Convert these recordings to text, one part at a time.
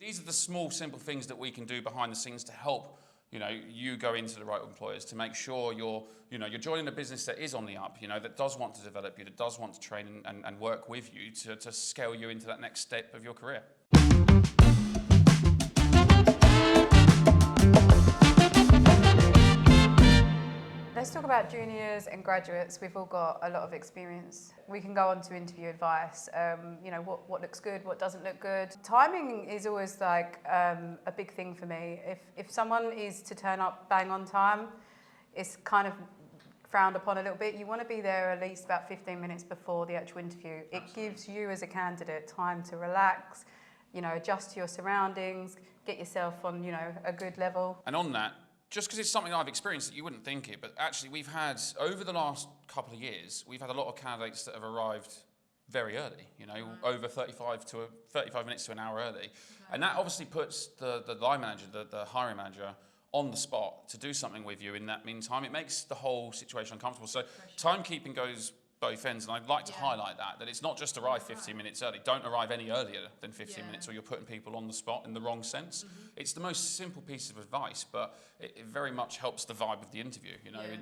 These are the small, simple things that we can do behind the scenes to help you go into the right employers, to make sure you're joining a business that is on the up, that does want to develop you, that does want to train and work with you to scale you into that next step of your career. Let's talk about juniors and graduates. We've all got a lot of experience. We can go on to interview advice. What looks good, what doesn't look good. Timing is always like a big thing for me. If someone is to turn up bang on time, it's kind of frowned upon a little bit. You want to be there at least about 15 minutes before the actual interview. It gives you as a candidate time to relax, adjust to your surroundings, get yourself on, a good level. And on that, just because it's something I've experienced that you wouldn't think it, but actually we've had, over the last couple of years, we've had a lot of candidates that have arrived very early, over 35 minutes to an hour early. Okay. And that obviously puts the line manager, the hiring manager, on the spot to do something with you in that meantime. It makes the whole situation uncomfortable. So timekeeping goes both ends, and I'd like to highlight that it's not just arrive 15 minutes early. Don't arrive any earlier than 15 minutes or you're putting people on the spot in the wrong sense. It's the most simple piece of advice, but it very much helps the vibe of the interview,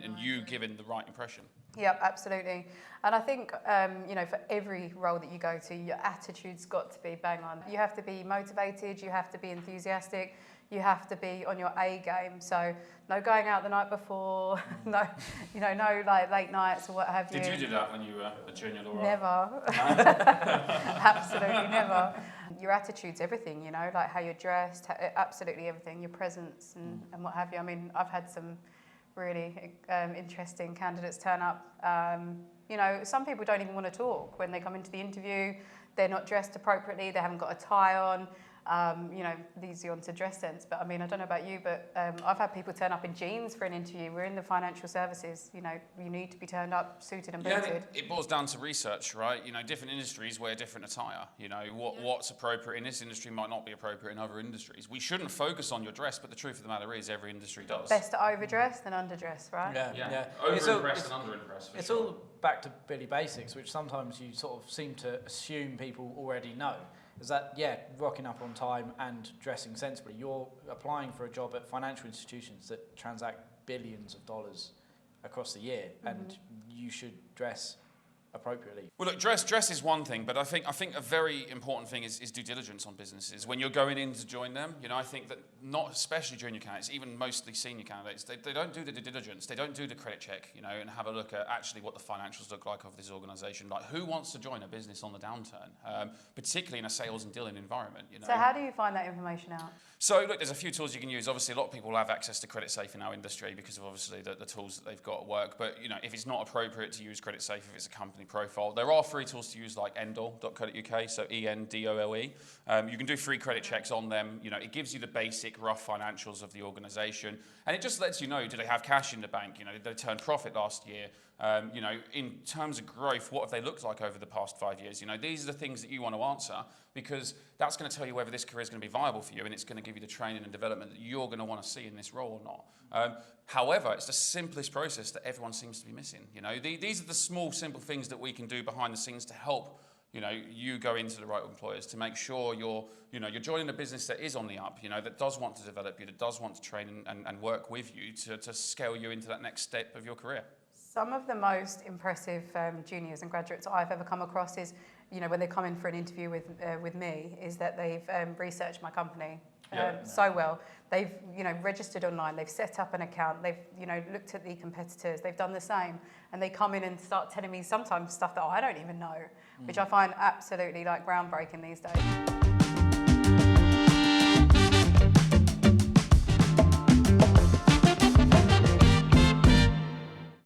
and you giving the right impression. Yep, absolutely. And I think, for every role that you go to, your attitude's got to be bang on. You have to be motivated, you have to be enthusiastic, you have to be on your A game. So no going out the night before, no like late nights or what have you. Did you do that when you were a junior law? Never. Absolutely never. Your attitude's everything, like how you're dressed, absolutely everything, your presence and what have you. I mean, I've had some really interesting candidates turn up. Some people don't even want to talk when they come into the interview. They're not dressed appropriately, they haven't got a tie on. These are onto dress sense, but I mean, I don't know about you, but I've had people turn up in jeans for an interview. We're in the financial services, you need to be turned up, suited and booted. Yeah, it boils down to research, right? Different industries wear different attire. What's appropriate in this industry might not be appropriate in other industries. We shouldn't focus on your dress, but the truth of the matter is every industry does. Best to overdress than underdress, right? Yeah. Over-impress and under-impress. It's all back to Billy Basics, which sometimes you sort of seem to assume people already know. Is that, rocking up on time and dressing sensibly. You're applying for a job at financial institutions that transact billions of dollars across the year, and you should dress appropriately. Well, look, dress is one thing, but I think a very important thing is due diligence on businesses. When you're going in to join them, I think that not especially junior candidates, even mostly senior candidates, they don't do the due diligence. They don't do the credit check, and have a look at actually what the financials look like of this organisation. Like, who wants to join a business on the downturn, particularly in a sales and dealing environment? So how do you find that information out? So look, there's a few tools you can use. Obviously, a lot of people have access to Credit Safe in our industry because of obviously the tools that they've got at work. But if it's not appropriate to use Credit Safe, if it's a company profile, there are free tools to use like endole.co.uk, so ENDOLE. You can do free credit checks on them. It gives you the basic rough financials of the organisation, and it just lets you know, do they have cash in the bank? Did they turn profit last year? In terms of growth, what have they looked like over the past 5 years? These are the things that you want to answer, because that's going to tell you whether this career is going to be viable for you, and it's going to give you the training and development that you're going to want to see in this role or not. However, it's the simplest process that everyone seems to be missing. These are the small, simple things that we can do behind the scenes to help you go into the right employers, to make sure you're joining a business that is on the up, that does want to develop you, that does want to train and work with you to scale you into that next step of your career. Some of the most impressive juniors and graduates I've ever come across is, when they come in for an interview with me, is that they've researched my company so well. They've registered online, they've set up an account, they've looked at the competitors, they've done the same, and they come in and start telling me sometimes stuff that I don't even know, which I find absolutely groundbreaking these days.